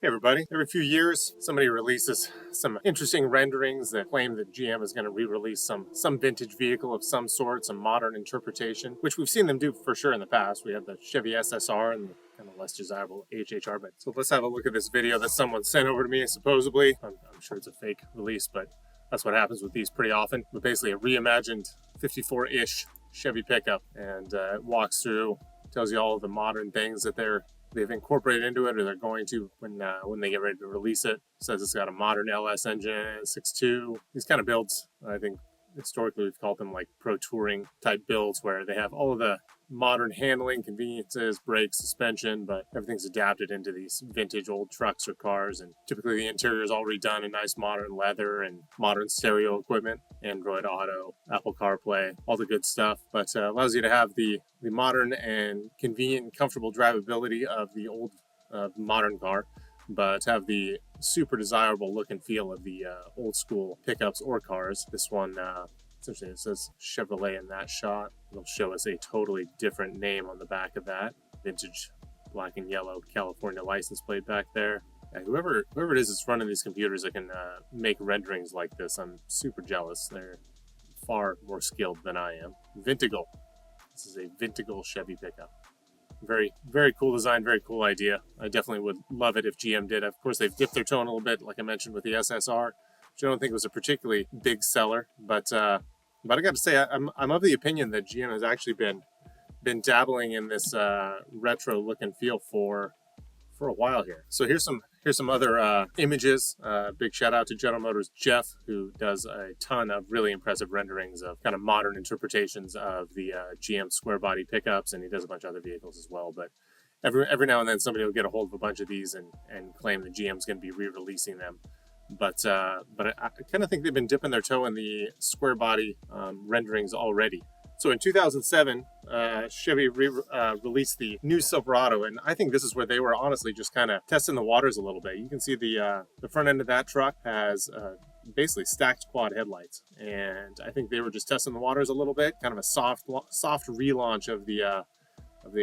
Hey everybody. Every few years, somebody releases some interesting renderings that claim that GM is going to re-release some vintage vehicle of some sort, some modern interpretation, which we've seen them do for sure in the past. We have the Chevy SSR and the kind of less desirable HHR. But so let's have a look at this video that someone sent over to me, supposedly. I'm sure it's a fake release, but that's what happens with these pretty often. But basically a reimagined 54-ish Chevy pickup, and it walks through, tells you all of the modern things that they've incorporated into it, or they're going to when they get ready to release it. Says it's got a modern LS engine, 6.2. These kind of builds, I think historically we've called them like pro touring type builds, where they have all of the modern handling, conveniences, brakes, suspension, but everything's adapted into these vintage old trucks or cars. And typically the interior is all redone in nice modern leather and modern stereo equipment, Android Auto, Apple CarPlay, all the good stuff. But allows you to have the modern and convenient and comfortable drivability of the old modern car, but have the super desirable look and feel of the old school pickups or cars. This one, essentially it says Chevrolet in that shot. It'll show us a totally different name on the back of that. Vintage black and yellow California license plate back there. Yeah, whoever it is that's running these computers that can make renderings like this, I'm super jealous. They're far more skilled than I am. Vintigal. This is a Vintigal Chevy pickup. Very, very cool design, very cool idea. I definitely would love it if GM did. Of course, they've dipped their toe in a little bit, like I mentioned with the SSR, which I don't think was a particularly big seller. But I got to say, I'm of the opinion that GM has actually been dabbling in this retro look and feel for a while here. So here's some other images. Big shout out to General Motors Jeff, who does a ton of really impressive renderings of kind of modern interpretations of the GM square body pickups, and he does a bunch of other vehicles as well. But every now and then somebody will get a hold of a bunch of these and claim that GM's going to be re-releasing them. But I kind of think they've been dipping their toe in the square body renderings already. So in 2007, Chevy released the new Silverado, and I think this is where they were honestly just kind of testing the waters a little bit. You can see the front end of that truck has basically stacked quad headlights, and I think they were just testing the waters a little bit, kind of a soft relaunch of the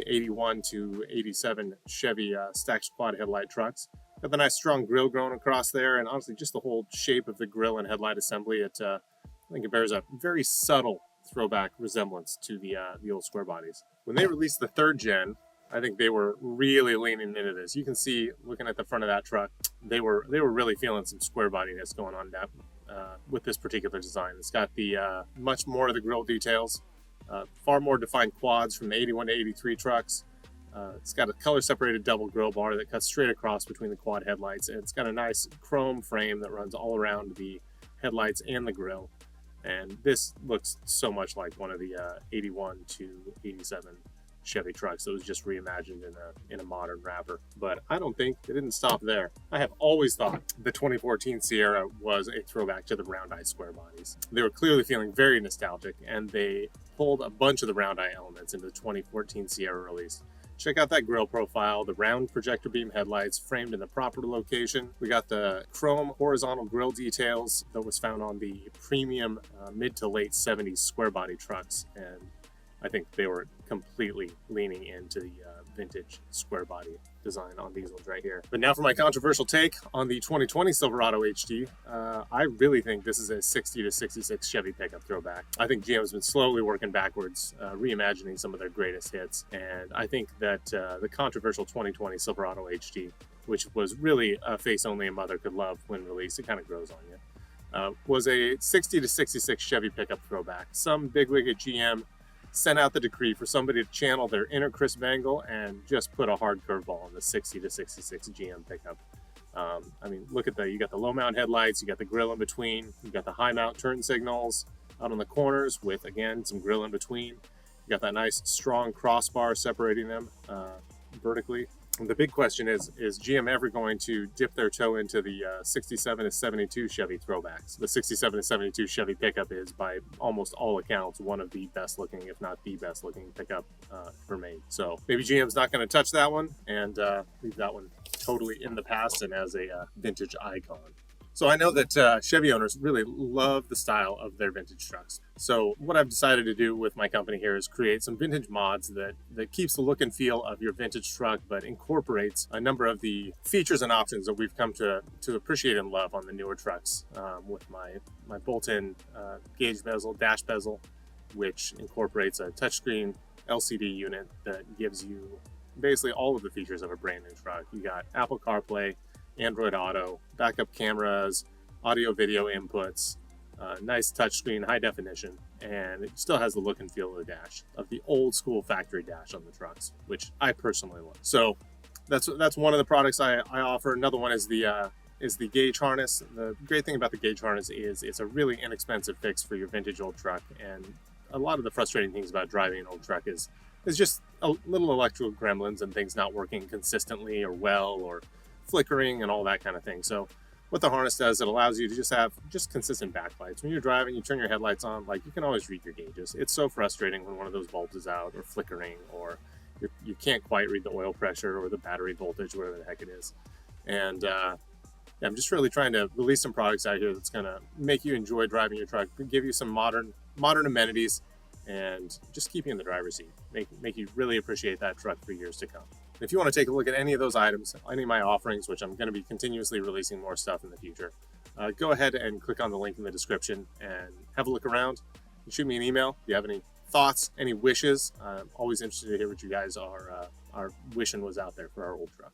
81 to 87 Chevy stacked quad headlight trucks. Got the nice strong grille going across there, and honestly just the whole shape of the grille and headlight assembly, I think it bears a very subtle throwback resemblance to the old square bodies. When they released the third gen, I think they were really leaning into this. You can see, looking at the front of that truck, they were really feeling some square bodiness going on with this particular design. It's got the much more of the grille details, far more defined quads from the 81 to 83 trucks. It's got a color separated double grille bar that cuts straight across between the quad headlights, and it's got a nice chrome frame that runs all around the headlights and the grille. And this looks so much like one of the 81 to 87 Chevy trucks that was just reimagined in a modern wrapper. But I don't think it didn't stop there. I have always thought the 2014 Sierra was a throwback to the round eye square bodies. They were clearly feeling very nostalgic, and they pulled a bunch of the round eye elements into the 2014 Sierra release. Check out that grille profile, the round projector beam headlights framed in the proper location. We got the chrome horizontal grille details that was found on the premium mid to late 70s square body trucks, and I think they were completely leaning into the vintage square body design on these ones right here. But now for my controversial take on the 2020 Silverado HD. I really think this is a 60 to 66 Chevy pickup throwback. I think GM's been slowly working backwards, reimagining some of their greatest hits. And I think that the controversial 2020 Silverado HD, which was really a face only a mother could love when released, it kind of grows on you, was a 60 to 66 Chevy pickup throwback. Some bigwig at GM sent out the decree for somebody to channel their inner Chris Bangle and just put a hard curveball on the 60 to 66 GM pickup. I mean, look at you got the low mount headlights, you got the grille in between, you got the high mount turn signals out on the corners with, again, some grille in between. You got that nice strong crossbar separating them vertically. And the big question is GM ever going to dip their toe into the 67 to 72 Chevy throwbacks? The 67 to 72 Chevy pickup is, by almost all accounts, one of the best looking, if not the best looking pickup ever made. So maybe GM's not going to touch that one and leave that one totally in the past and as a vintage icon. So I know that Chevy owners really love the style of their vintage trucks. So what I've decided to do with my company here is create some vintage mods that keeps the look and feel of your vintage truck, but incorporates a number of the features and options that we've come to appreciate and love on the newer trucks. With my bolt-in gauge bezel, dash bezel, which incorporates a touchscreen LCD unit that gives you basically all of the features of a brand new truck. You got Apple CarPlay, Android Auto, backup cameras, audio video inputs, nice touchscreen, high definition, and it still has the look and feel of the dash, of the old school factory dash on the trucks, which I personally love. So that's one of the products I offer. Another one is the gauge harness. The great thing about the gauge harness is it's a really inexpensive fix for your vintage old truck, and a lot of the frustrating things about driving an old truck is just a little electrical gremlins and things not working consistently or well, or flickering and all that kind of thing. So what the harness does, it allows you to just have consistent backlights. When you're driving, you turn your headlights on, like, you can always read your gauges. It's so frustrating when one of those bulbs is out or flickering, or you can't quite read the oil pressure or the battery voltage, whatever the heck it is. And I'm just really trying to release some products out here that's going to make you enjoy driving your truck, give you some modern amenities, and just keep you in the driver's seat. Make you really appreciate that truck for years to come. If you want to take a look at any of those items, any of my offerings, which I'm going to be continuously releasing more stuff in the future, go ahead and click on the link in the description and have a look around. And shoot me an email if you have any thoughts, any wishes. I'm always interested to hear what you guys are wishing was out there for our old trucks.